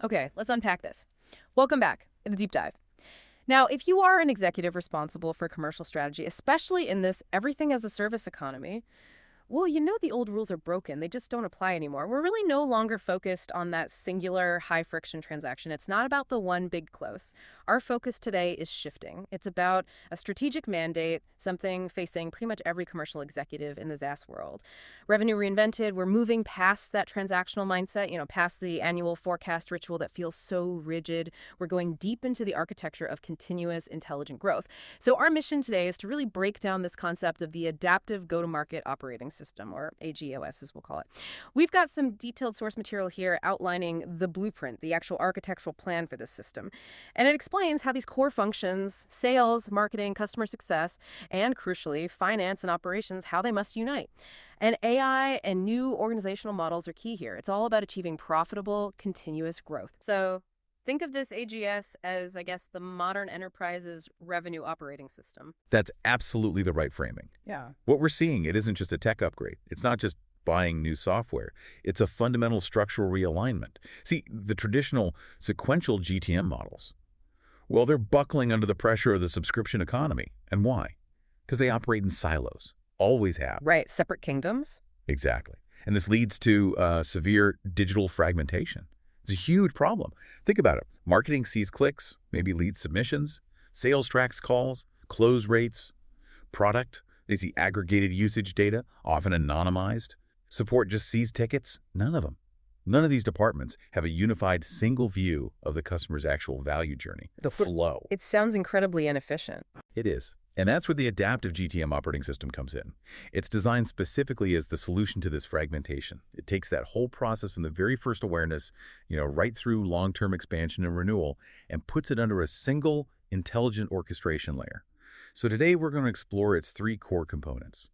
Okay, let's unpack this. Welcome back in the deep dive. Now, if you are an executive responsible for commercial strategy, especially in this everything as a service economy, well, you know the old rules are broken. They just don't apply anymore. We're really no longer focused on that singular high friction transaction. It's not about the one big close. Our focus today is shifting. It's about a strategic mandate, something facing pretty much every commercial executive in the SaaS world. Revenue reinvented, we're moving past that transactional mindset, past the annual forecast ritual that feels so rigid. We're going deep into the architecture of continuous intelligent growth. So our mission today is to really break down this concept of the adaptive go-to-market operating system, or AGOS as we'll call it. We've got some detailed source material here outlining the blueprint, the actual architectural plan for this system. And it explains how these core functions, sales, marketing, customer success, and crucially, finance and operations, how they must unite. And AI and new organizational models are key here. It's all about achieving profitable, continuous growth. So think of this AGS as, I guess, the modern enterprise's revenue operating system. That's absolutely the right framing. Yeah. What we're seeing, it isn't just a tech upgrade. It's not just buying new software. It's a fundamental structural realignment. See, the traditional sequential GTM models, well, they're buckling under the pressure of the subscription economy. And why? Because they operate in silos. Always have. Right, separate kingdoms. Exactly. And this leads to severe digital fragmentation. It's a huge problem. Think about it. Marketing sees clicks, maybe leads submissions. Sales tracks calls, close rates. Product, they see aggregated usage data, often anonymized. Support just sees tickets. None of them. None of these departments have a unified single view of the customer's actual value journey. The flow. It sounds incredibly inefficient. It is. And that's where the adaptive GTM operating system comes in. It's designed specifically as the solution to this fragmentation. It takes that whole process from the very first awareness, right through long-term expansion and renewal, and puts it under a single intelligent orchestration layer. So today we're going to explore its three core components.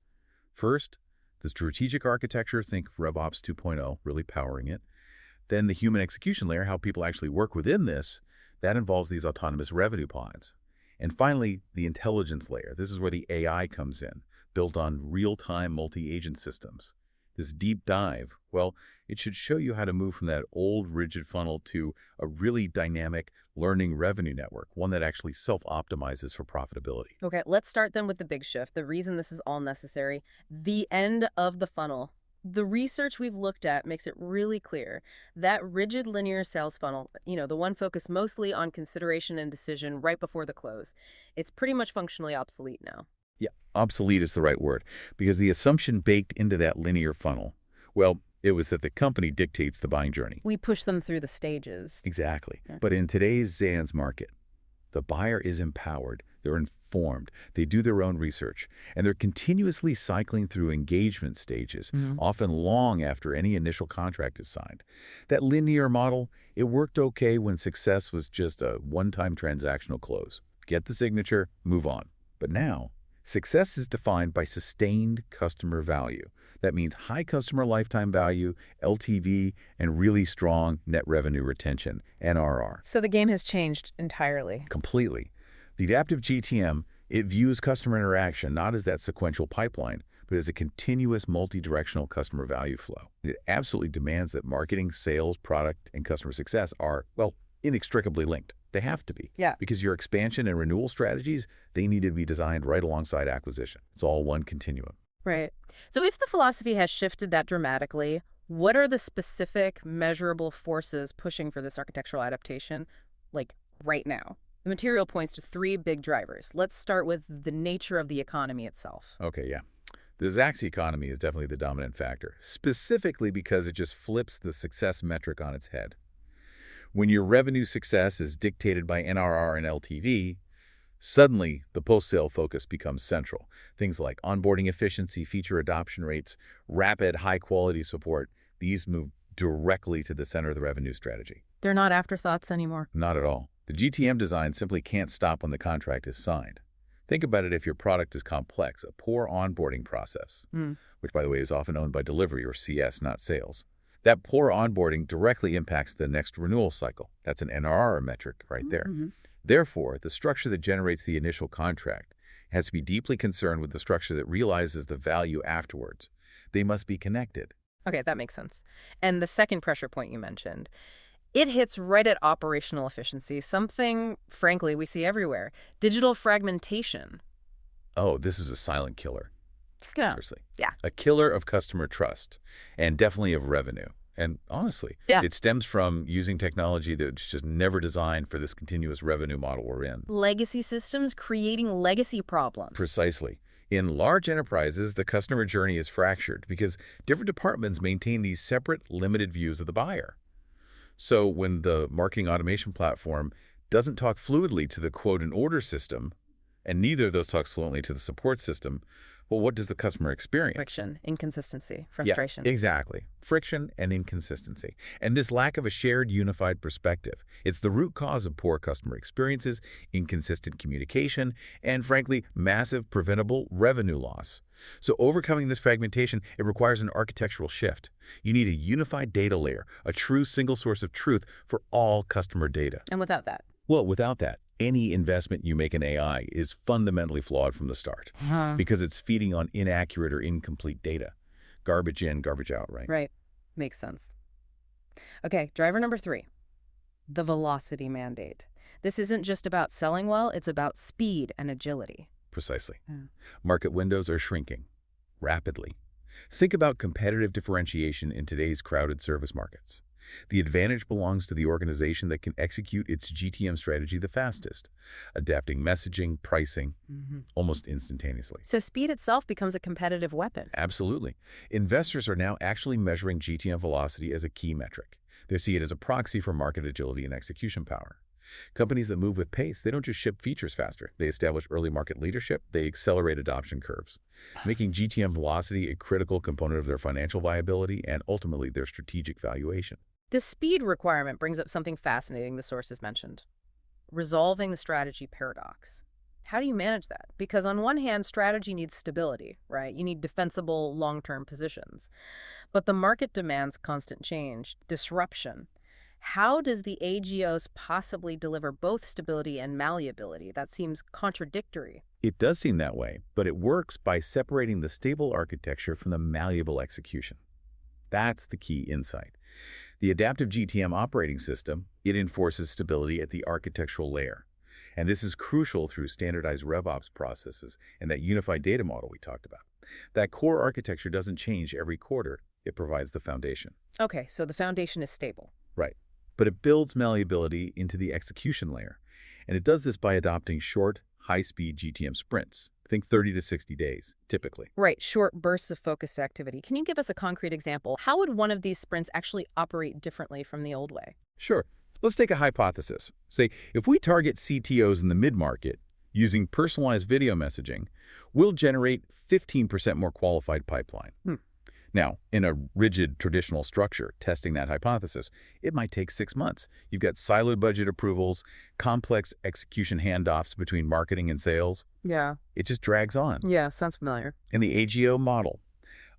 First, the strategic architecture, think RevOps 2.0, really powering it. Then the human execution layer, how people actually work within this, that involves these autonomous revenue pods. And finally, the intelligence layer. This is where the AI comes in, built on real-time multi-agent systems. This deep dive, well, it should show you how to move from that old rigid funnel to a really dynamic learning revenue network, one that actually self-optimizes for profitability. Okay, let's start then with the big shift, the reason this is all necessary, the end of the funnel. The research we've looked at makes it really clear that rigid linear sales funnel, the one focused mostly on consideration and decision right before the close, it's pretty much functionally obsolete now. Yeah, obsolete is the right word, because the assumption baked into that linear funnel, well, it was that the company dictates the buying journey. We push them through the stages. Exactly. Yeah. But in today's Zan's market, the buyer is empowered, they're informed, they do their own research, and they're continuously cycling through engagement stages, often long after any initial contract is signed. That linear model, it worked okay when success was just a one-time transactional close. Get the signature, move on. But now, success is defined by sustained customer value. That means high customer lifetime value, LTV, and really strong net revenue retention, NRR. So the game has changed entirely. Completely. The adaptive GTM, it views customer interaction not as that sequential pipeline, but as a continuous multi-directional customer value flow. It absolutely demands that marketing, sales, product, and customer success are, well, inextricably linked. They have to be. Yeah. Because your expansion and renewal strategies, they need to be designed right alongside acquisition. It's all one continuum. Right. So if the philosophy has shifted that dramatically, what are the specific measurable forces pushing for this architectural adaptation, like right now? The material points to three big drivers. Let's start with the nature of the economy itself. Okay, yeah. The Zaxi economy is definitely the dominant factor, specifically because it just flips the success metric on its head. When your revenue success is dictated by NRR and LTV, suddenly the post-sale focus becomes central. Things like onboarding efficiency, feature adoption rates, rapid, high-quality support, these move directly to the center of the revenue strategy. They're not afterthoughts anymore. Not at all. The GTM design simply can't stop when the contract is signed. Think about it if your product is complex, a poor onboarding process, which, by the way, is often owned by delivery or CS, not sales. That poor onboarding directly impacts the next renewal cycle. That's an NRR metric right there. Therefore, the structure that generates the initial contract has to be deeply concerned with the structure that realizes the value afterwards. They must be connected. Okay, that makes sense. And the second pressure point you mentioned, It hits right at operational efficiency, something, frankly, we see everywhere. Digital fragmentation. Oh, this is a silent killer. Yeah. Seriously. Yeah. A killer of customer trust and definitely of revenue. And honestly, Yeah. it stems from using technology that's just never designed for this continuous revenue model we're in. Legacy systems creating legacy problems. Precisely. In large enterprises, the customer journey is fractured because different departments maintain these separate, limited views of the buyer. So when the marketing automation platform doesn't talk fluidly to the quote and order system, and neither of those talks fluently to the support system, well, what does the customer experience? Friction, inconsistency, frustration. Yeah, exactly. Friction and inconsistency. And this lack of a shared, unified perspective. It's the root cause of poor customer experiences, inconsistent communication, and frankly, massive preventable revenue loss. So overcoming this fragmentation, it requires an architectural shift. You need a unified data layer, a true single source of truth for all customer data. And without that? Well, without that, any investment you make in AI is fundamentally flawed from the start because it's feeding on inaccurate or incomplete data. Garbage in, garbage out, right? Right. Makes sense. Okay, driver number 3, the velocity mandate. This isn't just about selling well, it's about speed and agility. Precisely. Yeah. Market windows are shrinking rapidly. Think about competitive differentiation in today's crowded service markets. The advantage belongs to the organization that can execute its GTM strategy the fastest, adapting messaging, pricing, almost instantaneously. So speed itself becomes a competitive weapon. Absolutely. Investors are now actually measuring GTM velocity as a key metric. They see it as a proxy for market agility and execution power. Companies that move with pace, they don't just ship features faster. They establish early market leadership. They accelerate adoption curves, making GTM velocity a critical component of their financial viability and ultimately their strategic valuation. The speed requirement brings up something fascinating the sources mentioned. Resolving the strategy paradox. How do you manage that? Because on one hand, strategy needs stability, right? You need defensible long-term positions. But the market demands constant change, disruption. How does the AGOs possibly deliver both stability and malleability? That seems contradictory. It does seem that way, but it works by separating the stable architecture from the malleable execution. That's the key insight. The adaptive GTM operating system, it enforces stability at the architectural layer. And this is crucial through standardized RevOps processes and that unified data model we talked about. That core architecture doesn't change every quarter. It provides the foundation. Okay, so the foundation is stable. Right. But it builds malleability into the execution layer. And it does this by adopting short, high-speed GTM sprints. Think 30 to 60 days, typically. Right, short bursts of focused activity. Can you give us a concrete example? How would one of these sprints actually operate differently from the old way? Sure. Let's take a hypothesis. Say, if we target CTOs in the mid-market using personalized video messaging, we'll generate 15% more qualified pipeline. Now, in a rigid traditional structure, testing that hypothesis, it might take 6 months. You've got siloed budget approvals, complex execution handoffs between marketing and sales. Yeah. It just drags on. Yeah, sounds familiar. In the AGO model,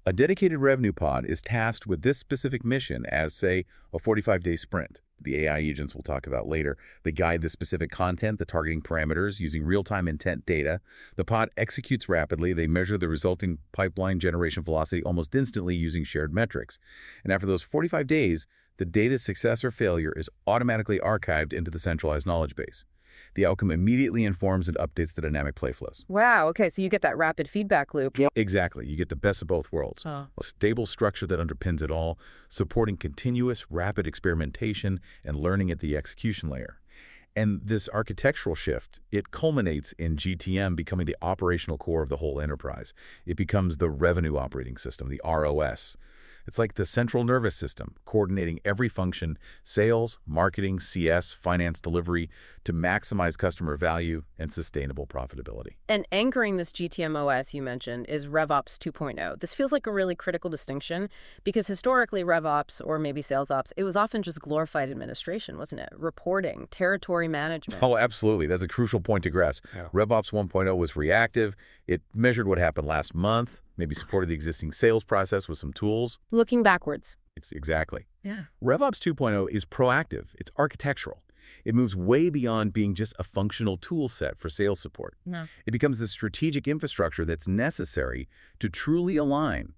a dedicated revenue pod is tasked with this specific mission as, say, a 45-day sprint. The AI agents we'll talk about later. They guide the specific content, the targeting parameters, using real-time intent data. The pod executes rapidly. They measure the resulting pipeline generation velocity almost instantly using shared metrics. And after those 45 days, the data's success or failure is automatically archived into the centralized knowledge base. The outcome immediately informs and updates the dynamic play flows. Wow, okay, so you get that rapid feedback loop. Yep. Exactly. You get the best of both worlds. A stable structure that underpins it all, supporting continuous, rapid experimentation and learning at the execution layer. And this architectural shift, it culminates in GTM becoming the operational core of the whole enterprise. It becomes the revenue operating system, the ROS. It's like the central nervous system, coordinating every function, sales, marketing, CS, finance, delivery, to maximize customer value and sustainable profitability. And anchoring this GTM OS you mentioned is RevOps 2.0. This feels like a really critical distinction because historically RevOps, or maybe SalesOps, it was often just glorified administration, wasn't it? Reporting, territory management. Oh, absolutely. That's a crucial point to grasp. Yeah. RevOps 1.0 was reactive. It measured what happened last month, maybe supported the existing sales process with some tools. Looking backwards. It's exactly. Yeah. RevOps 2.0 is proactive. It's architectural. It moves way beyond being just a functional tool set for sales support. No. It becomes the strategic infrastructure that's necessary to truly align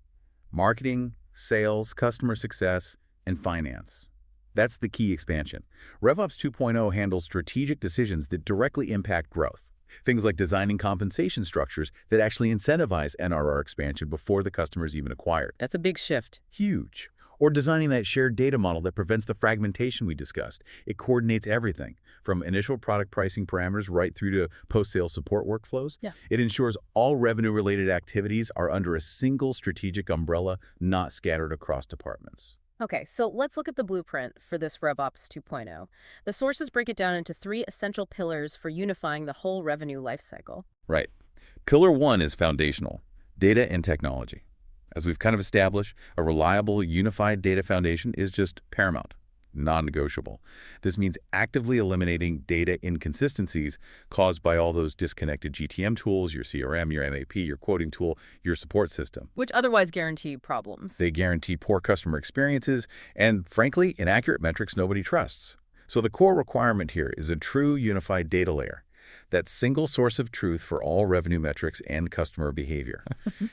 marketing, sales, customer success, and finance. That's the key expansion. RevOps 2.0 handles strategic decisions that directly impact growth. Things like designing compensation structures that actually incentivize NRR expansion before the customer is even acquired. That's a big shift. Huge. Or designing that shared data model that prevents the fragmentation we discussed. It coordinates everything, from initial product pricing parameters right through to post-sale support workflows. Yeah. It ensures all revenue-related activities are under a single strategic umbrella, not scattered across departments. Okay, so let's look at the blueprint for this RevOps 2.0. The sources break it down into 3 essential pillars for unifying the whole revenue lifecycle. Right. Pillar 1 is foundational, data and technology. As we've kind of established, a reliable, unified data foundation is just paramount, non-negotiable. This means actively eliminating data inconsistencies caused by all those disconnected GTM tools, your CRM, your MAP, your quoting tool, your support system. Which otherwise guarantee problems. They guarantee poor customer experiences and, frankly, inaccurate metrics nobody trusts. So the core requirement here is a true unified data layer. That single source of truth for all revenue metrics and customer behavior.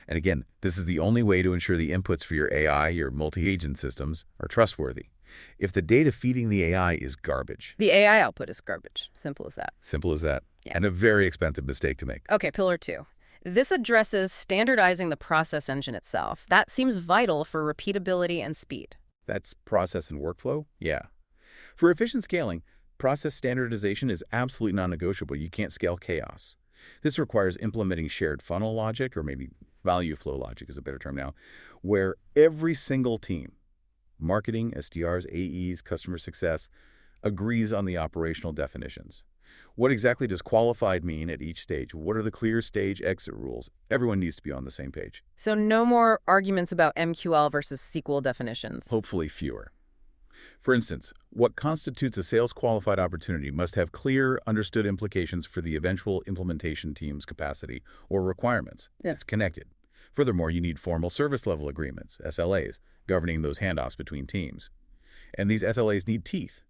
And again, this is the only way to ensure the inputs for your AI, your multi-agent systems, are trustworthy. If the data feeding the AI is garbage. The AI output is garbage. Simple as that. Simple as that. Yeah. And a very expensive mistake to make. Okay, pillar 2. This addresses standardizing the process engine itself. That seems vital for repeatability and speed. That's process and workflow? Yeah. For efficient scaling, process standardization is absolutely non-negotiable. You can't scale chaos. This requires implementing shared funnel logic, or maybe value flow logic is a better term now, where every single team, marketing, SDRs, AEs, customer success, agrees on the operational definitions. What exactly does qualified mean at each stage? What are the clear stage exit rules? Everyone needs to be on the same page. So no more arguments about MQL versus SQL definitions. Hopefully fewer. For instance, what constitutes a sales-qualified opportunity must have clear, understood implications for the eventual implementation team's capacity or requirements. Yeah. It's connected. Furthermore, you need formal service-level agreements, SLAs, governing those handoffs between teams. And these SLAs need teeth.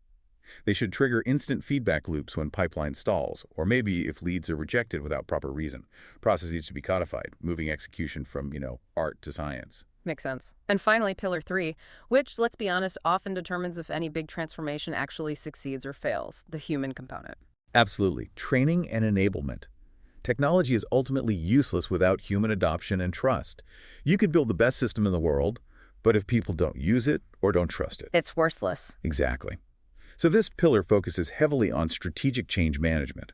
They should trigger instant feedback loops when pipeline stalls, or maybe if leads are rejected without proper reason. Process needs to be codified, moving execution from, art to science. Makes sense. And finally, pillar 3, which, let's be honest, often determines if any big transformation actually succeeds or fails, the human component. Absolutely. Training and enablement. Technology is ultimately useless without human adoption and trust. You can build the best system in the world, but if people don't use it or don't trust it. It's worthless. Exactly. So this pillar focuses heavily on strategic change management,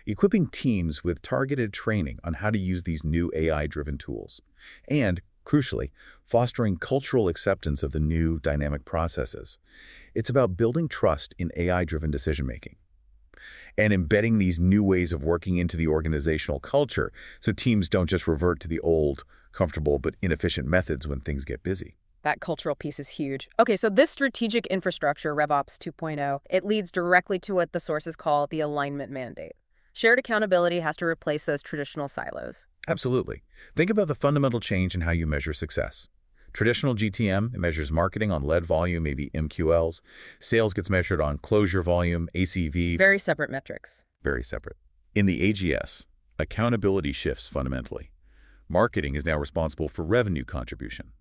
equipping teams with targeted training on how to use these new AI-driven tools, and, crucially, fostering cultural acceptance of the new dynamic processes. It's about building trust in AI-driven decision-making and embedding these new ways of working into the organizational culture so teams don't just revert to the old, comfortable, but inefficient methods when things get busy. That cultural piece is huge. Okay, so this strategic infrastructure, RevOps 2.0, it leads directly to what the sources call the alignment mandate. Shared accountability has to replace those traditional silos. Absolutely. Think about the fundamental change in how you measure success. Traditional GTM measures marketing on lead volume, maybe MQLs. Sales gets measured on closure volume, ACV. Very separate metrics. Very separate. In the AGS, accountability shifts fundamentally. Marketing is now responsible for revenue contribution.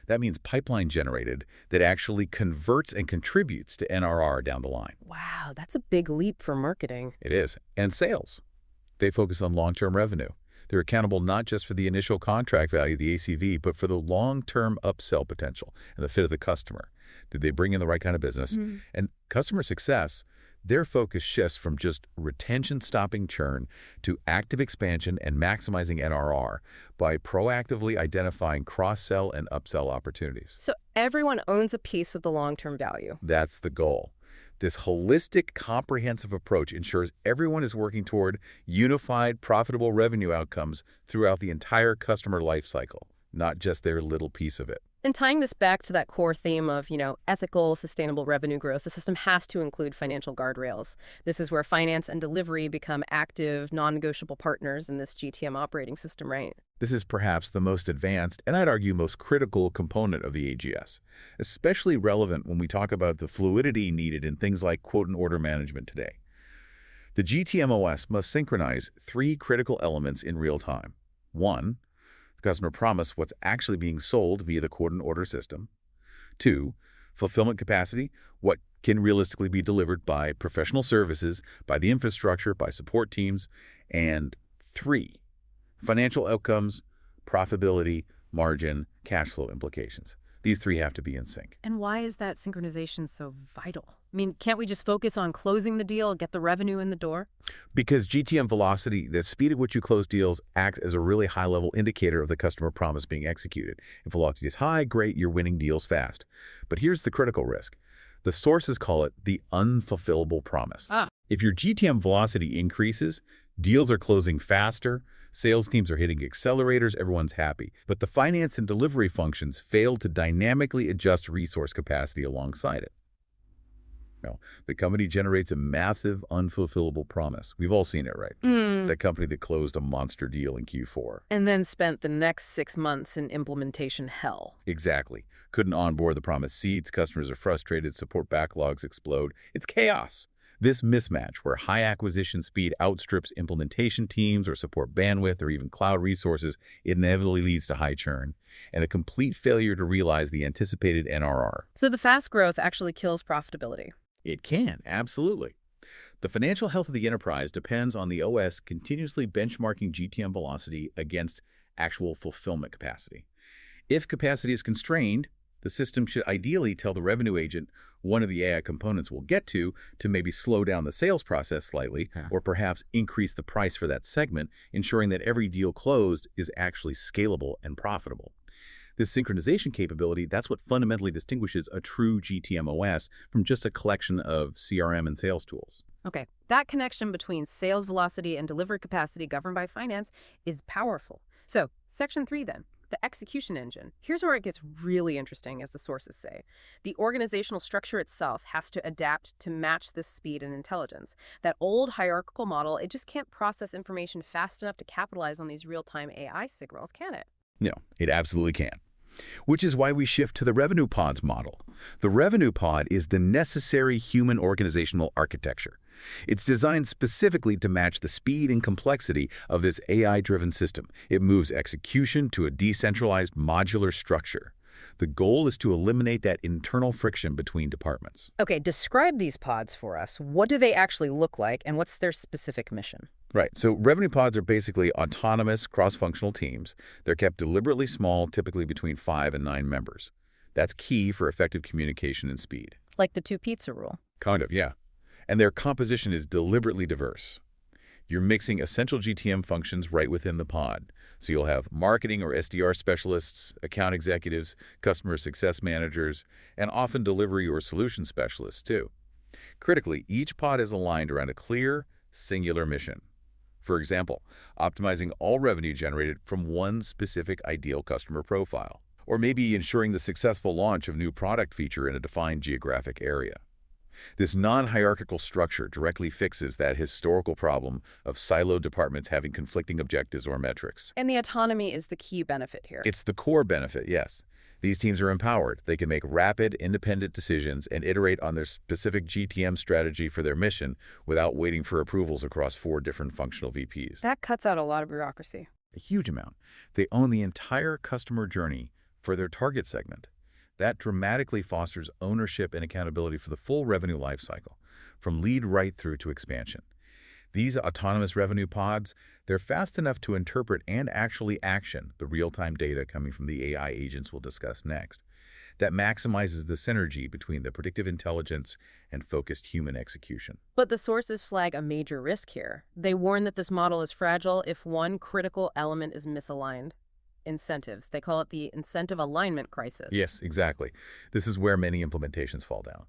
That means pipeline generated that actually converts and contributes to NRR down the line. Wow, that's a big leap for marketing. It is. And sales. They focus on long-term revenue. They're accountable not just for the initial contract value, the ACV, but for the long-term upsell potential and the fit of the customer. Did they bring in the right kind of business? And customer success, their focus shifts from just retention-stopping churn to active expansion and maximizing NRR by proactively identifying cross-sell and upsell opportunities. So everyone owns a piece of the long-term value. That's the goal. This holistic, comprehensive approach ensures everyone is working toward unified, profitable revenue outcomes throughout the entire customer lifecycle, not just their little piece of it. And tying this back to that core theme of, ethical, sustainable revenue growth, the system has to include financial guardrails. This is where finance and delivery become active, non-negotiable partners in this GTM operating system, right? This is perhaps the most advanced, and I'd argue most critical component of the AGS, especially relevant when we talk about the fluidity needed in things like quote and order management today. The GTM OS must synchronize 3 critical elements in real time. 1, the customer promise what's actually being sold via the quote and order system. 2, Fulfillment capacity, what can realistically be delivered by professional services, by the infrastructure, by support teams. And 3, financial outcomes, profitability, margin, cash flow implications. These 3 have to be in sync. And why is that synchronization so vital? I mean, can't we just focus on closing the deal, get the revenue in the door? Because GTM velocity, the speed at which you close deals, acts as a really high-level indicator of the customer promise being executed. If velocity is high, great, you're winning deals fast. But here's the critical risk. The sources call it the unfulfillable promise. If your GTM velocity increases, deals are closing faster, sales teams are hitting accelerators, everyone's happy. But the finance and delivery functions fail to dynamically adjust resource capacity alongside it. No, the company generates a massive, unfulfillable promise. We've all seen it, right? That company that closed a monster deal in Q4. And then spent the next 6 months in implementation hell. Exactly. Couldn't onboard the promised seats, customers are frustrated, support backlogs explode. It's chaos. This mismatch, where high acquisition speed outstrips implementation teams or support bandwidth or even cloud resources, it inevitably leads to high churn and a complete failure to realize the anticipated NRR. So the fast growth actually kills profitability. It can, absolutely. The financial health of the enterprise depends on the OS continuously benchmarking GTM velocity against actual fulfillment capacity. If capacity is constrained, the system should ideally tell the revenue agent one of the AI components will get to maybe slow down the sales process slightly, or perhaps increase the price for that segment, ensuring that every deal closed is actually scalable and profitable. This synchronization capability, that's what fundamentally distinguishes a true GTM OS from just a collection of CRM and sales tools. Okay, that connection between sales velocity and delivery capacity governed by finance is powerful. So, section 3 then. The execution engine. Here's where it gets really interesting, as the sources say. The organizational structure itself has to adapt to match this speed and intelligence. That old hierarchical model, it just can't process information fast enough to capitalize on these real-time AI signals, can it? No, it absolutely can. Which is why we shift to the revenue pods model. The revenue pod is the necessary human organizational architecture. It's designed specifically to match the speed and complexity of this AI-driven system. It moves execution to a decentralized modular structure. The goal is to eliminate that internal friction between departments. Okay, describe these pods for us. What do they actually look like, and what's their specific mission? Right. So revenue pods are basically autonomous, cross-functional teams. They're kept deliberately small, typically between 5 and 9 members. That's key for effective communication and speed. Like the 2-pizza rule. Kind of, yeah. And their composition is deliberately diverse. You're mixing essential GTM functions right within the pod. So you'll have marketing or SDR specialists, account executives, customer success managers, and often delivery or solution specialists too. Critically, each pod is aligned around a clear, singular mission. For example, optimizing all revenue generated from one specific ideal customer profile, or maybe ensuring the successful launch of new product feature in a defined geographic area. This non-hierarchical structure directly fixes that historical problem of siloed departments having conflicting objectives or metrics. And the autonomy is the key benefit here. It's the core benefit, yes. These teams are empowered. They can make rapid, independent decisions and iterate on their specific GTM strategy for their mission without waiting for approvals across 4 different functional VPs. That cuts out a lot of bureaucracy. A huge amount. They own the entire customer journey for their target segment. That dramatically fosters ownership and accountability for the full revenue lifecycle, from lead right through to expansion. These autonomous revenue pods, they're fast enough to interpret and actually action the real-time data coming from the AI agents we'll discuss next. That maximizes the synergy between the predictive intelligence and focused human execution. But the sources flag a major risk here. They warn that this model is fragile if one critical element is misaligned. Incentives. They call it the incentive alignment crisis. Yes, exactly. This is where many implementations fall down.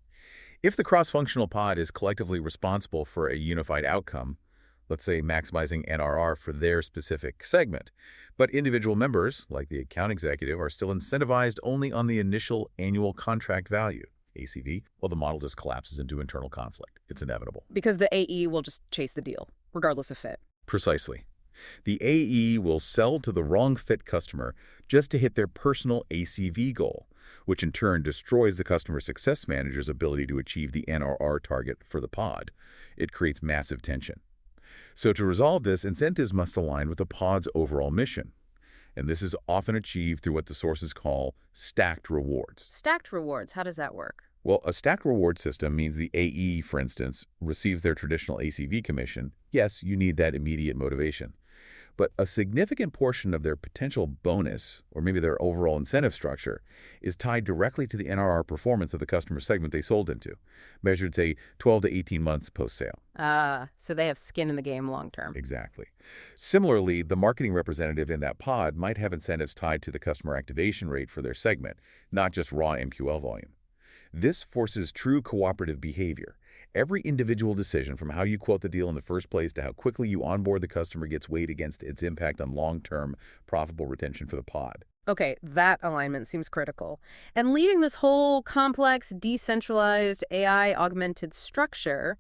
If the cross-functional pod is collectively responsible for a unified outcome, let's say maximizing NRR for their specific segment, but individual members, like the account executive, are still incentivized only on the initial annual contract value, ACV, well, the model just collapses into internal conflict. It's inevitable. Because the AE will just chase the deal, regardless of fit. Precisely. The AE will sell to the wrong fit customer just to hit their personal ACV goal, which in turn destroys the customer success manager's ability to achieve the NRR target for the pod. It creates massive tension. So to resolve this, incentives must align with the pod's overall mission. And this is often achieved through what the sources call stacked rewards. Stacked rewards, how does that work? Well, a stacked reward system means the AE, for instance, receives their traditional ACV commission. Yes, you need that immediate motivation. But a significant portion of their potential bonus, or maybe their overall incentive structure, is tied directly to the NRR performance of the customer segment they sold into, measured, say, 12 to 18 months post-sale. Ah, so they have skin in the game long term. Exactly. Similarly, the marketing representative in that pod might have incentives tied to the customer activation rate for their segment, not just raw MQL volume. This forces true cooperative behavior. Every individual decision, from how you quote the deal in the first place to how quickly you onboard the customer, gets weighed against its impact on long-term profitable retention for the pod. Okay, that alignment seems critical. And leading this whole complex, decentralized, AI-augmented structure,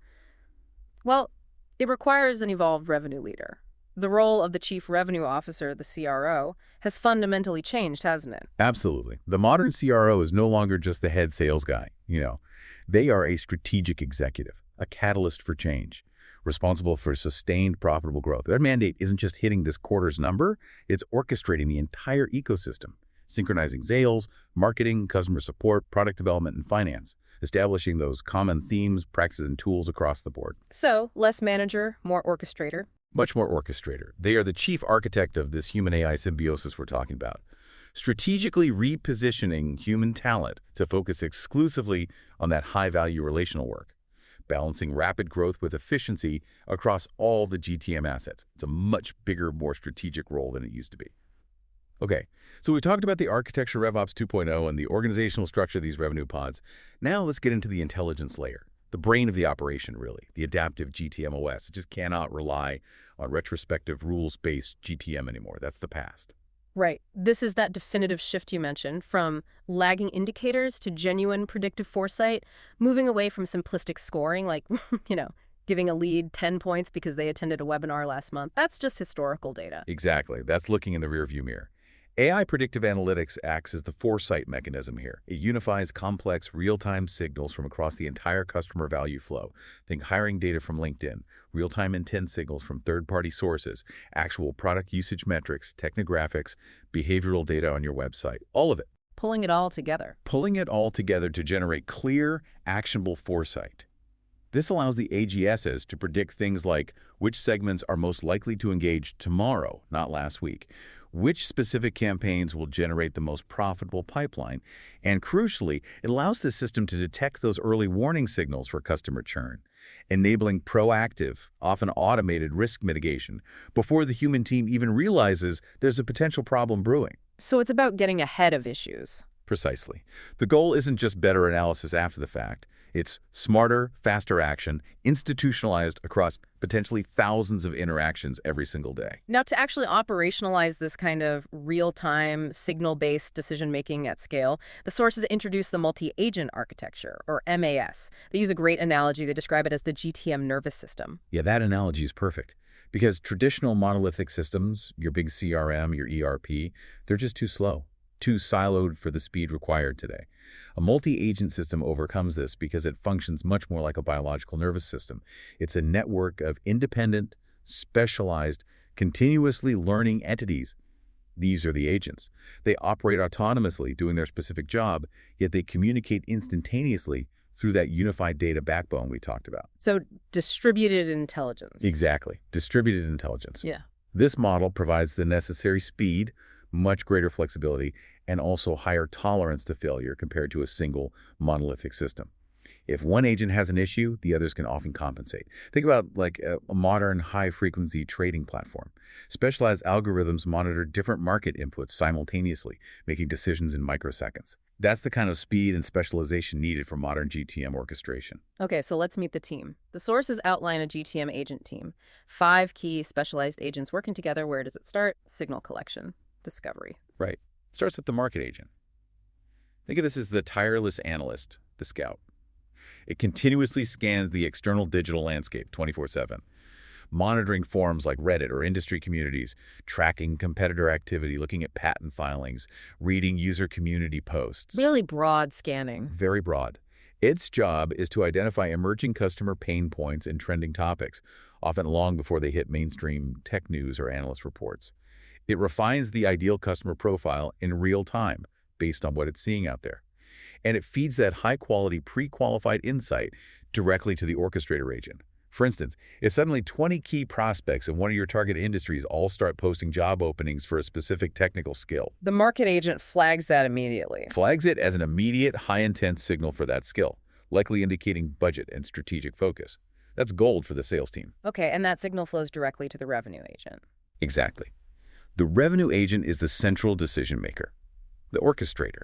well, it requires an evolved revenue leader. The role of the chief revenue officer, the CRO, has fundamentally changed, hasn't it? Absolutely. The modern CRO is no longer just the head sales guy. They are a strategic executive, a catalyst for change, responsible for sustained profitable growth. Their mandate isn't just hitting this quarter's number, it's orchestrating the entire ecosystem, synchronizing sales, marketing, customer support, product development, and finance, establishing those common themes, practices, and tools across the board. So, less manager, more orchestrator. Much more orchestrator. They are the chief architect of this human-AI symbiosis we're talking about, strategically repositioning human talent to focus exclusively on that high-value relational work, balancing rapid growth with efficiency across all the GTM assets. It's a much bigger, more strategic role than it used to be. Okay, so we talked about the architecture RevOps 2.0 and the organizational structure of these revenue pods. Now let's get into the intelligence layer. The brain of the operation, really, the adaptive GTM OS. It just cannot rely on retrospective rules-based GTM anymore. That's the past. Right. This is that definitive shift you mentioned, from lagging indicators to genuine predictive foresight, moving away from simplistic scoring, like, giving a lead 10 points because they attended a webinar last month. That's just historical data. Exactly. That's looking in the rearview mirror. AI predictive analytics acts as the foresight mechanism here. It unifies complex, real-time signals from across the entire customer value flow. Think hiring data from LinkedIn, real-time intent signals from third-party sources, actual product usage metrics, technographics, behavioral data on your website, all of it. Pulling it all together. Pulling it all together to generate clear, actionable foresight. This allows the AGSs to predict things like which segments are most likely to engage tomorrow, not last week, which specific campaigns will generate the most profitable pipeline, and crucially, it allows the system to detect those early warning signals for customer churn, enabling proactive, often automated risk mitigation before the human team even realizes there's a potential problem brewing. So it's about getting ahead of issues. Precisely. The goal isn't just better analysis after the fact. It's smarter, faster action, institutionalized across potentially thousands of interactions every single day. Now, to actually operationalize this kind of real-time, signal-based decision-making at scale, the sources introduce the multi-agent architecture, or MAS. They use a great analogy. They describe it as the GTM nervous system. Yeah, that analogy is perfect. Because traditional monolithic systems, your big CRM, your ERP, they're just too slow, too siloed for the speed required today. A multi-agent system overcomes this because it functions much more like a biological nervous system. It's a network of independent, specialized, continuously learning entities. These are the agents. They operate autonomously, doing their specific job, yet they communicate instantaneously through that unified data backbone we talked about. So distributed intelligence. Exactly. Distributed intelligence. Yeah. This model provides the necessary speed, much greater flexibility, and also higher tolerance to failure compared to a single monolithic system. If one agent has an issue, the others can often compensate. Think about like a modern high-frequency trading platform. Specialized algorithms monitor different market inputs simultaneously, making decisions in microseconds. That's the kind of speed and specialization needed for modern GTM orchestration. Okay, so let's meet the team. The sources outline a GTM agent team. 5 key specialized agents working together. Where does it start? Signal collection. Discovery. Right. It starts with the market agent. Think of this as the tireless analyst, the scout. It continuously scans the external digital landscape 24/7, monitoring forums like Reddit or industry communities, tracking competitor activity, looking at patent filings, reading user community posts. Really broad scanning. Very broad. Its job is to identify emerging customer pain points and trending topics, often long before they hit mainstream tech news or analyst reports. It refines the ideal customer profile in real time based on what it's seeing out there. And it feeds that high-quality, pre-qualified insight directly to the orchestrator agent. For instance, if suddenly 20 key prospects in one of your target industries all start posting job openings for a specific technical skill, The market agent flags that immediately. flags it as an immediate, high-intent signal for that skill, likely indicating budget and strategic focus. That's gold for the sales team. Okay, and that signal flows directly to the revenue agent. Exactly. The revenue agent is the central decision maker, the orchestrator.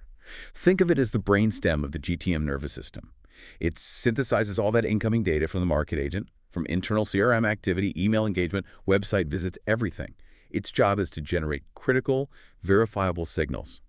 Think of it as the brainstem of the GTM nervous system. It synthesizes all that incoming data from the market agent, from internal CRM activity, email engagement, website visits, everything. Its job is to generate critical, verifiable signals.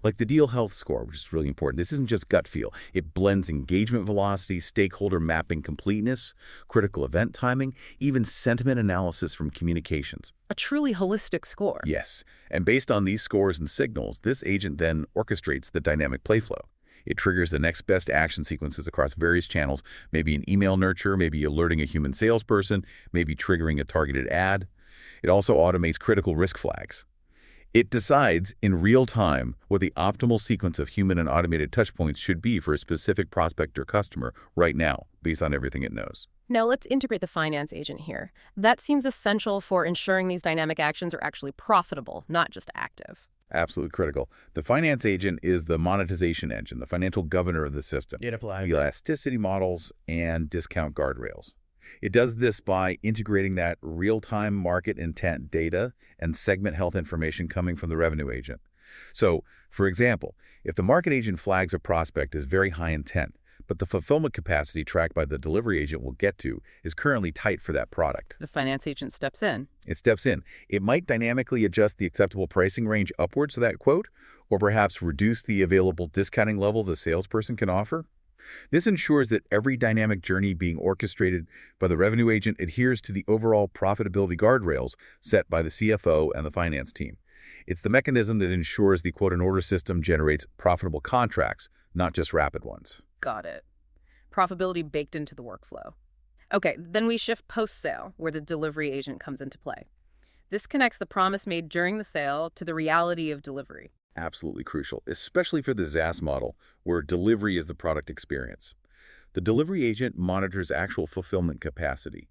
Like the deal health score, which is really important. This isn't just gut feel. It blends engagement velocity, stakeholder mapping completeness, critical event timing, even sentiment analysis from communications. A truly holistic score. Yes, and based on these scores and signals, this agent then orchestrates the dynamic play flow. It triggers the next best action sequences across various channels, maybe an email nurture, maybe alerting a human salesperson, maybe triggering a targeted ad. It also automates critical risk flags. It decides in real time what the optimal sequence of human and automated touchpoints should be for a specific prospect or customer right now, based on everything it knows. Now let's integrate the finance agent here. That seems essential for ensuring these dynamic actions are actually profitable, not just active. Absolutely critical. The finance agent is the monetization engine, the financial governor of the system. It applies elasticity models and discount guardrails. It does this by integrating that real-time market intent data and segment health information coming from the revenue agent. So, for example, if the market agent flags a prospect as very high intent, but the fulfillment capacity tracked by the delivery agent will get to is currently tight for that product. The finance agent steps in. It steps in. It might dynamically adjust the acceptable pricing range upwards to that quote, or perhaps reduce the available discounting level the salesperson can offer. This ensures that every dynamic journey being orchestrated by the revenue agent adheres to the overall profitability guardrails set by the CFO and the finance team. It's the mechanism that ensures the quote-and-order system generates profitable contracts, not just rapid ones. Got it. Profitability baked into the workflow. Okay, then we shift post-sale, where the delivery agent comes into play. This connects the promise made during the sale to the reality of delivery. Absolutely crucial, especially for the SaaS model, where delivery is the product experience. The delivery agent monitors actual fulfillment capacity.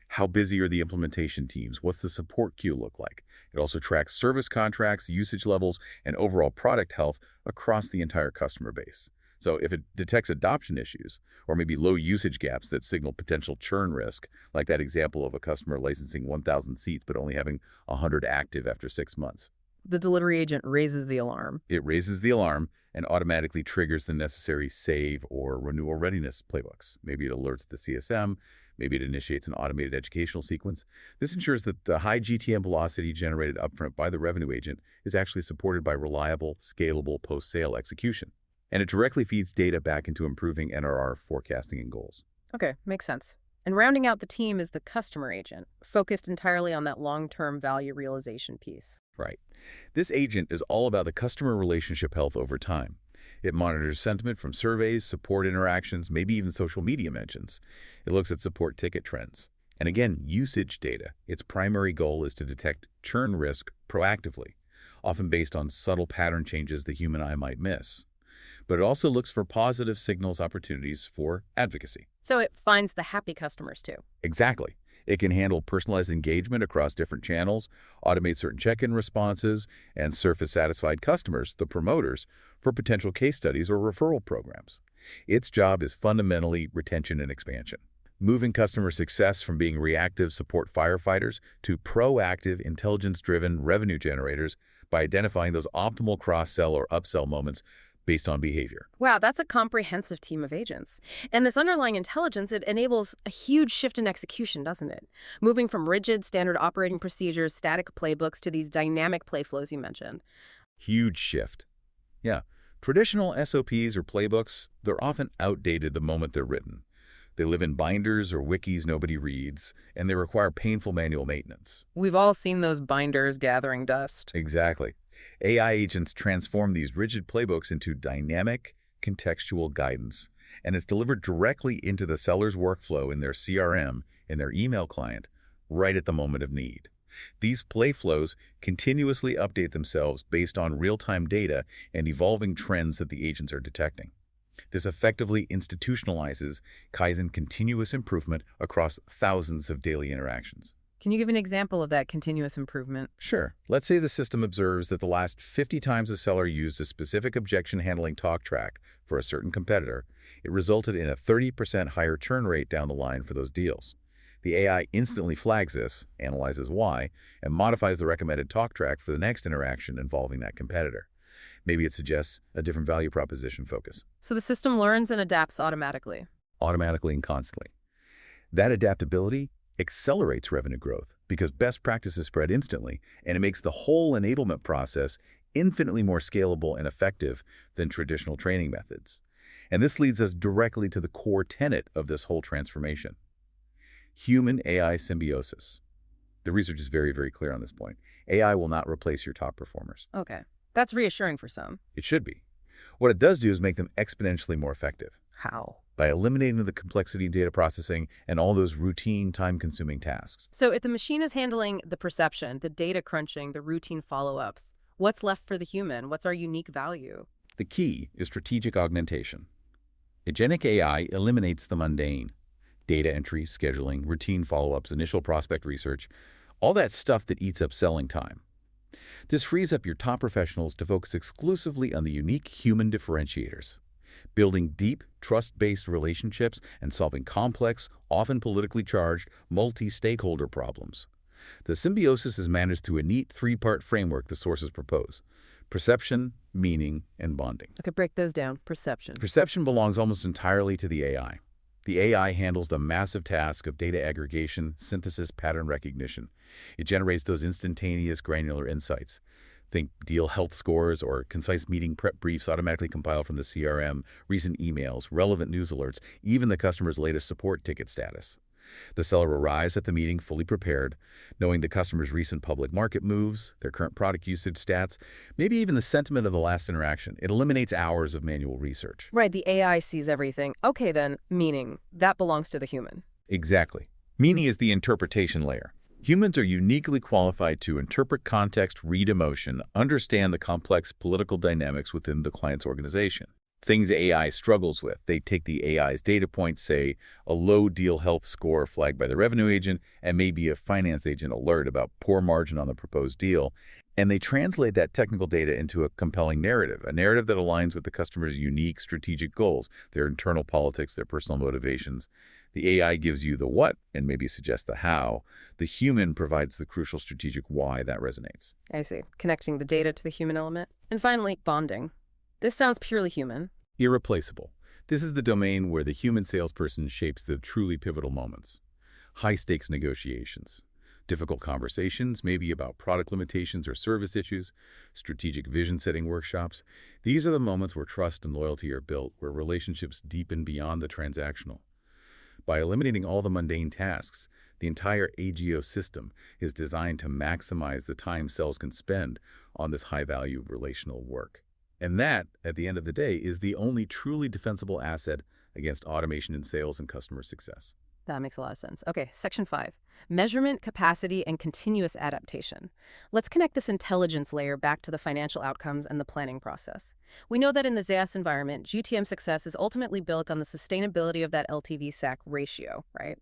How busy are the implementation teams? What's the support queue look like? It also tracks service contracts, usage levels, and overall product health across the entire customer base. So if it detects adoption issues, or maybe low usage gaps that signal potential churn risk, like that example of a customer licensing 1,000 seats but only having 100 active after 6 months. The delivery agent raises the alarm. It raises the alarm and automatically triggers the necessary save or renewal readiness playbooks. Maybe it alerts the CSM, maybe it initiates an automated educational sequence. This ensures that the high GTM velocity generated upfront by the revenue agent is actually supported by reliable, scalable post-sale execution. And it directly feeds data back into improving NRR forecasting and goals. Okay, makes sense. And rounding out the team is the customer agent, focused entirely on that long-term value realization piece. Right. This agent is all about the customer relationship health over time. It monitors sentiment from surveys, support interactions, maybe even social media mentions. It looks at support ticket trends. And again, usage data. Its primary goal is to detect churn risk proactively, often based on subtle pattern changes the human eye might miss. But it also looks for positive signals opportunities for advocacy. So it finds the happy customers too. Exactly. It can handle personalized engagement across different channels, automate certain check-in responses, and surface satisfied customers, the promoters, for potential case studies or referral programs. Its job is fundamentally retention and expansion, moving customer success from being reactive support firefighters to proactive, intelligence-driven revenue generators by identifying those optimal cross-sell or upsell moments based on behavior. Wow, that's a comprehensive team of agents. And this underlying intelligence, it enables a huge shift in execution, doesn't it? Moving from rigid standard operating procedures, static playbooks, to these dynamic play flows you mentioned. Huge shift. Yeah. Traditional SOPs or playbooks, they're often outdated the moment they're written. They live in binders or wikis nobody reads, and they require painful manual maintenance. We've all seen those binders gathering dust. Exactly. AI agents transform these rigid playbooks into dynamic, contextual guidance, and it's delivered directly into the seller's workflow in their CRM, in their email client, right at the moment of need. These play flows continuously update themselves based on real-time data and evolving trends that the agents are detecting. This effectively institutionalizes Kaizen continuous improvement across thousands of daily interactions. Can you give an example of that continuous improvement? Sure. Let's say the system observes that the last 50 times a seller used a specific objection handling talk track for a certain competitor, it resulted in a 30% higher churn rate down the line for those deals. The AI instantly flags this, analyzes why, and modifies the recommended talk track for the next interaction involving that competitor. Maybe it suggests a different value proposition focus, So the system learns and adapts automatically. automatically and constantly. That adaptability accelerates revenue growth because best practices spread instantly, and it makes the whole enablement process infinitely more scalable and effective than traditional training methods. And this leads us directly to the core tenet of this whole transformation: human-AI symbiosis. The research is very, very clear on this point. AI will not replace your top performers. Okay. That's reassuring for some. It should be. What it does do is make them exponentially more effective How? by eliminating the complexity in data processing and all those routine, time-consuming tasks. So if the machine is handling the perception, the data crunching, the routine follow-ups, what's left for the human? What's our unique value? The key is strategic augmentation. Agentic AI eliminates the mundane: data entry, scheduling, routine follow-ups, initial prospect research, all that stuff that eats up selling time. This frees up your top professionals to focus exclusively on the unique human differentiators, building deep, trust-based relationships and solving complex, often politically charged, multi-stakeholder problems. The symbiosis is managed through a neat three-part framework the sources propose: perception, meaning, and bonding. Okay, break those down. Perception. Perception belongs almost entirely to the AI. The AI handles the massive task of data aggregation, synthesis, pattern recognition. It generates those instantaneous granular insights. Think deal health scores or concise meeting prep briefs automatically compiled from the CRM, recent emails, relevant news alerts, even the customer's latest support ticket status. The seller arrives at the meeting fully prepared, knowing the customer's recent public market moves, their current product usage stats, maybe even the sentiment of the last interaction. It eliminates hours of manual research. Right, the AI sees everything. Okay then, meaning, that belongs to the human. Exactly. Meaning is the interpretation layer. Humans are uniquely qualified to interpret context, read emotion, understand the complex political dynamics within the client's organization. Things AI struggles with. They take the AI's data points, say a low deal health score flagged by the revenue agent and maybe a finance agent alert about poor margin on the proposed deal, and they translate that technical data into a compelling narrative, a narrative that aligns with the customer's unique strategic goals, their internal politics, their personal motivations. The AI gives you the what and maybe suggests the how. The human provides the crucial strategic why that resonates. I see. Connecting the data to the human element. And finally, bonding. This sounds purely human. Irreplaceable. This is the domain where the human salesperson shapes the truly pivotal moments. High-stakes negotiations, difficult conversations, maybe about product limitations or service issues, strategic vision-setting workshops. These are the moments where trust and loyalty are built, where relationships deepen beyond the transactional. By eliminating all the mundane tasks, the entire AGO system is designed to maximize the time sales can spend on this high-value relational work. And that, at the end of the day, is the only truly defensible asset against automation in sales and customer success. That makes a lot of sense. Okay, section 5. Measurement, capacity, and continuous adaptation. Let's connect this intelligence layer back to the financial outcomes and the planning process. We know that in the SaaS environment, GTM success is ultimately built on the sustainability of that LTV-SAC ratio, right?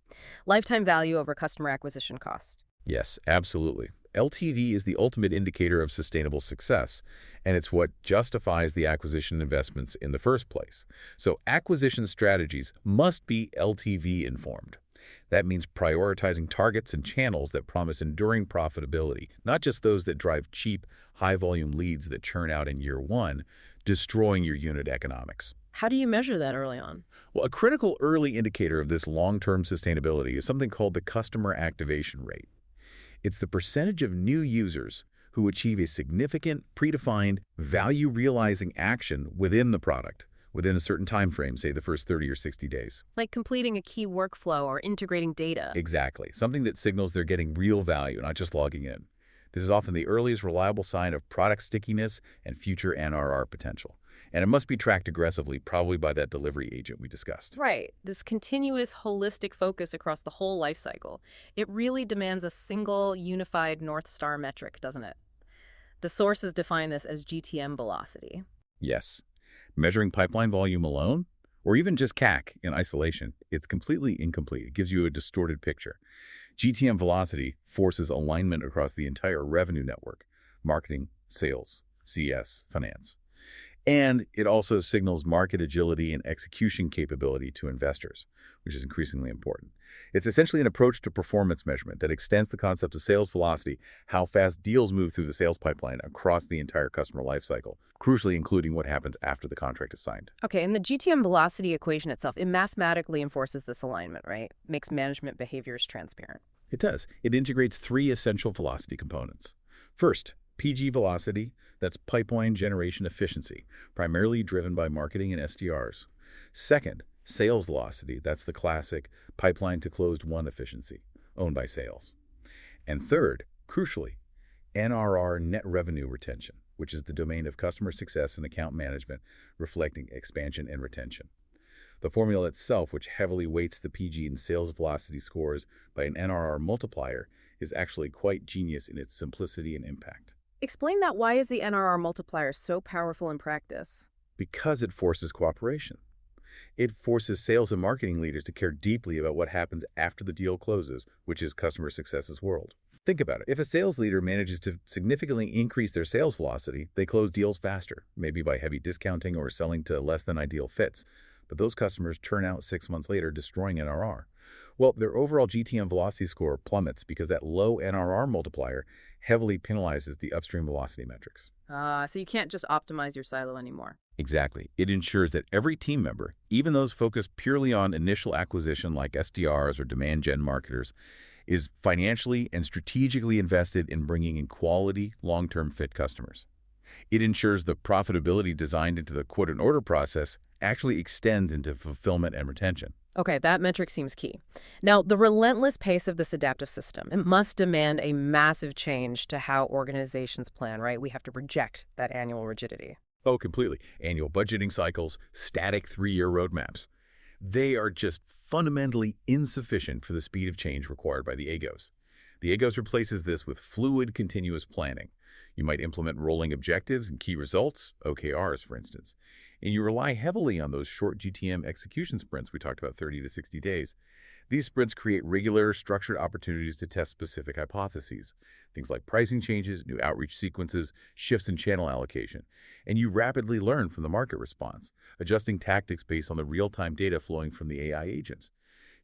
Lifetime value over customer acquisition cost. Yes, absolutely. LTV is the ultimate indicator of sustainable success, and it's what justifies the acquisition investments in the first place. So acquisition strategies must be LTV informed. That means prioritizing targets and channels that promise enduring profitability, not just those that drive cheap, high-volume leads that churn out in year one, destroying your unit economics. How do you measure that early on? Well, a critical early indicator of this long-term sustainability is something called the customer activation rate. It's the percentage of new users who achieve a significant, predefined, value-realizing action within the product, within a certain time frame, say the first 30 or 60 days. Like completing a key workflow or integrating data. Exactly. Something that signals they're getting real value, not just logging in. This is often the earliest reliable sign of product stickiness and future NRR potential. And it must be tracked aggressively, probably by that delivery agent we discussed. Right. This continuous holistic focus across the whole life cycle. It really demands a single unified North Star metric, doesn't it? The sources define this as GTM velocity. Yes. Measuring pipeline volume alone, or even just CAC in isolation, it's completely incomplete. It gives you a distorted picture. GTM velocity forces alignment across the entire revenue network, marketing, sales, CS, finance. And it also signals market agility and execution capability to investors, which is increasingly important. It's essentially an approach to performance measurement that extends the concept of sales velocity, how fast deals move through the sales pipeline across the entire customer lifecycle, crucially including what happens after the contract is signed. Okay, and the GTM velocity equation itself, it mathematically enforces this alignment, right? Makes management behaviors transparent. It does. It integrates three essential velocity components. First, PG velocity, that's pipeline generation efficiency, primarily driven by marketing and SDRs. Second, sales velocity, that's the classic pipeline to closed won efficiency, owned by sales. And third, crucially, NRR, net revenue retention, which is the domain of customer success and account management, reflecting expansion and retention. The formula itself, which heavily weights the PG and sales velocity scores by an NRR multiplier, is actually quite genius in its simplicity and impact. Explain that. Why is the NRR multiplier so powerful in practice? Because it forces cooperation. It forces sales and marketing leaders to care deeply about what happens after the deal closes, which is customer success's world. Think about it. If a sales leader manages to significantly increase their sales velocity, they close deals faster, maybe by heavy discounting or selling to less than ideal fits. But those customers turn out 6 months later, destroying NRR. Well, their overall GTM velocity score plummets because that low NRR multiplier heavily penalizes the upstream velocity metrics. So you can't just optimize your silo anymore. Exactly. It ensures that every team member, even those focused purely on initial acquisition like SDRs or demand gen marketers, is financially and strategically invested in bringing in quality, long-term fit customers. It ensures the profitability designed into the quote and order process actually extends into fulfillment and retention. Okay, that metric seems key. Now, the relentless pace of this adaptive system, it must demand a massive change to how organizations plan, right? We have to reject that annual rigidity. Oh, completely. Annual budgeting cycles, static 3-year roadmaps. They are just fundamentally insufficient for the speed of change required by the AGOs. The AGOs replaces this with fluid, continuous planning. You might implement rolling objectives and key results, OKRs, for instance. And you rely heavily on those short GTM execution sprints we talked about, 30 to 60 days. These sprints create regular, structured opportunities to test specific hypotheses, things like pricing changes, new outreach sequences, shifts in channel allocation. And you rapidly learn from the market response, adjusting tactics based on the real-time data flowing from the AI agents.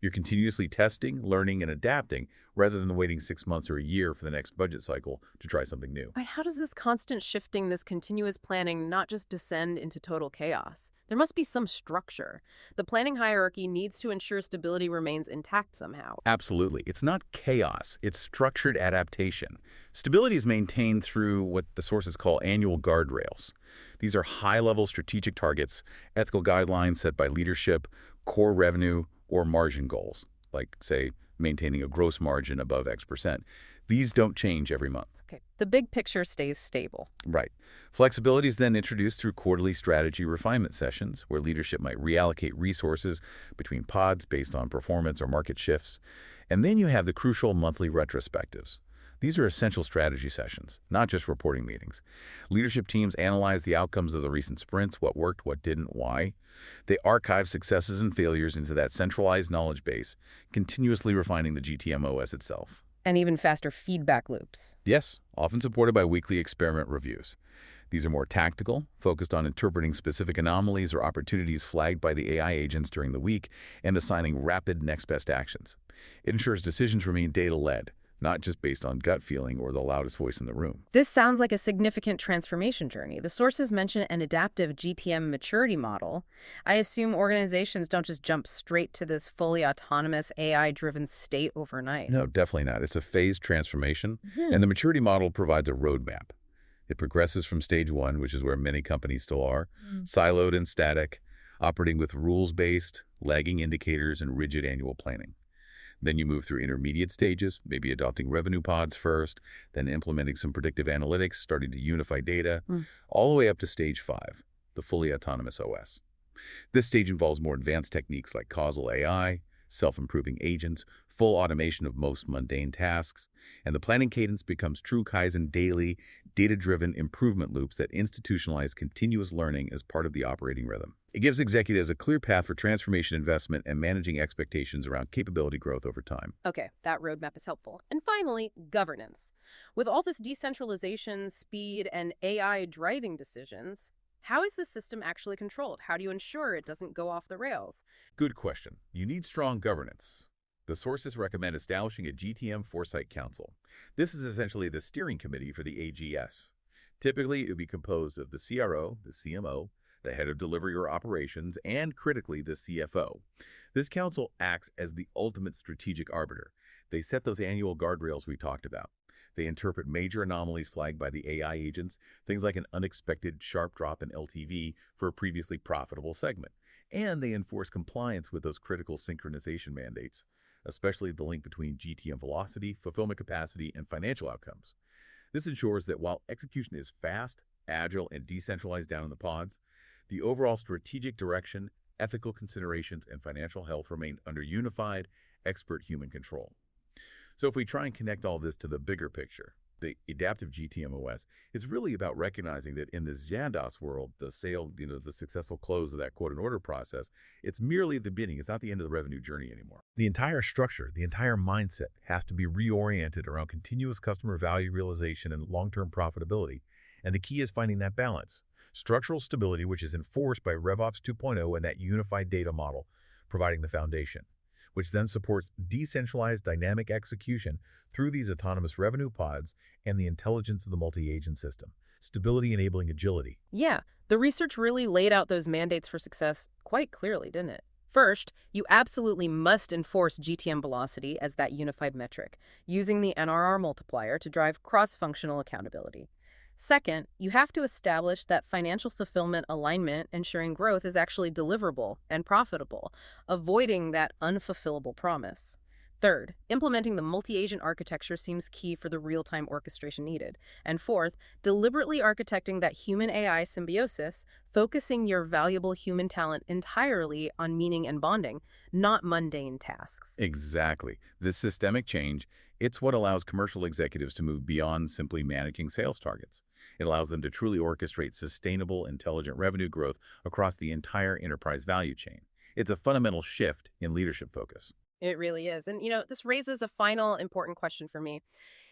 You're continuously testing, learning, and adapting rather than waiting 6 months or a year for the next budget cycle to try something new. But how does this constant shifting, this continuous planning, not just descend into total chaos? There must be some structure. The planning hierarchy needs to ensure stability remains intact somehow. Absolutely. It's not chaos. It's structured adaptation. Stability is maintained through what the sources call annual guardrails. These are high-level strategic targets, ethical guidelines set by leadership, core revenue, or margin goals, like, say, maintaining a gross margin above X%. These don't change every month. Okay, the big picture stays stable. Right. Flexibility is then introduced through quarterly strategy refinement sessions, where leadership might reallocate resources between pods based on performance or market shifts. And then you have the crucial monthly retrospectives. These are essential strategy sessions, not just reporting meetings. Leadership teams analyze the outcomes of the recent sprints, what worked, what didn't, why. They archive successes and failures into that centralized knowledge base, continuously refining the GTM OS itself. And even faster feedback loops. Yes, often supported by weekly experiment reviews. These are more tactical, focused on interpreting specific anomalies or opportunities flagged by the AI agents during the week and assigning rapid next best actions. It ensures decisions remain data-led, not just based on gut feeling or the loudest voice in the room. This sounds like a significant transformation journey. The sources mention an adaptive GTM maturity model. I assume organizations don't just jump straight to this fully autonomous AI-driven state overnight. No, definitely not. It's a phased transformation, and the maturity model provides a roadmap. It progresses from stage 1, which is where many companies still are, siloed and static, operating with rules-based, lagging indicators, and rigid annual planning. Then you move through intermediate stages, maybe adopting revenue pods first, then implementing some predictive analytics, starting to unify data, all the way up to stage 5, the fully autonomous OS. This stage involves more advanced techniques like causal AI, self-improving agents, full automation of most mundane tasks, and the planning cadence becomes true Kaizen daily, data-driven improvement loops that institutionalize continuous learning as part of the operating rhythm. It gives executives a clear path for transformation investment and managing expectations around capability growth over time. Okay, that roadmap is helpful. And finally, governance. With all this decentralization, speed, and AI driving decisions, how is the system actually controlled? How do you ensure it doesn't go off the rails? Good question. You need strong governance. The sources recommend establishing a GTM Foresight Council. This is essentially the steering committee for the AGS. Typically, it would be composed of the CRO, the CMO, the head of delivery or operations, and critically, the CFO. This council acts as the ultimate strategic arbiter. They set those annual guardrails we talked about. They interpret major anomalies flagged by the AI agents, things like an unexpected sharp drop in LTV for a previously profitable segment. And they enforce compliance with those critical synchronization mandates, especially the link between GTM velocity, fulfillment capacity, and financial outcomes. This ensures that while execution is fast, agile, and decentralized down in the pods, the overall strategic direction, ethical considerations, and financial health remain under unified, expert human control. So if we try and connect all this to the bigger picture, the adaptive GTM OS is really about recognizing that in the Xandos world, the sale, the successful close of that quote and order process, it's merely the beginning. It's not the end of the revenue journey anymore. The entire structure, the entire mindset has to be reoriented around continuous customer value realization and long-term profitability. And the key is finding that balance. Structural stability, which is enforced by RevOps 2.0 and that unified data model, providing the foundation, which then supports decentralized dynamic execution through these autonomous revenue pods and the intelligence of the multi-agent system, stability enabling agility. Yeah, the research really laid out those mandates for success quite clearly, didn't it? First, you absolutely must enforce GTM velocity as that unified metric, using the NRR multiplier to drive cross-functional accountability. Second, you have to establish that financial fulfillment alignment, ensuring growth is actually deliverable and profitable, avoiding that unfulfillable promise. Third, implementing the multi-agent architecture seems key for the real-time orchestration needed. And fourth, deliberately architecting that human-AI symbiosis, focusing your valuable human talent entirely on meaning and bonding, not mundane tasks. Exactly. This systemic change, it's what allows commercial executives to move beyond simply managing sales targets. It allows them to truly orchestrate sustainable, intelligent revenue growth across the entire enterprise value chain. It's a fundamental shift in leadership focus. It really is. And, this raises a final important question for me.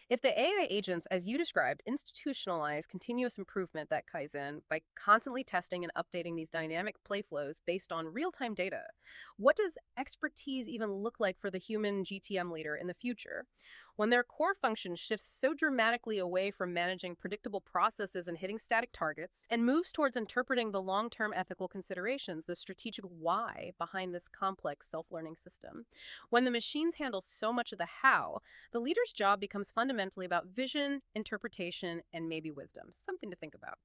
If the AI agents, as you described, institutionalize continuous improvement that Kaizen by constantly testing and updating these dynamic play flows based on real-time data, what does expertise even look like for the human GTM leader in the future? When their core function shifts so dramatically away from managing predictable processes and hitting static targets and moves towards interpreting the long-term ethical considerations, the strategic why behind this complex self-learning system. When the machines handle so much of the how, the leader's job becomes fundamentally about vision, interpretation, and maybe wisdom. Something to think about.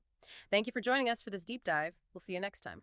Thank you for joining us for this deep dive. We'll see you next time.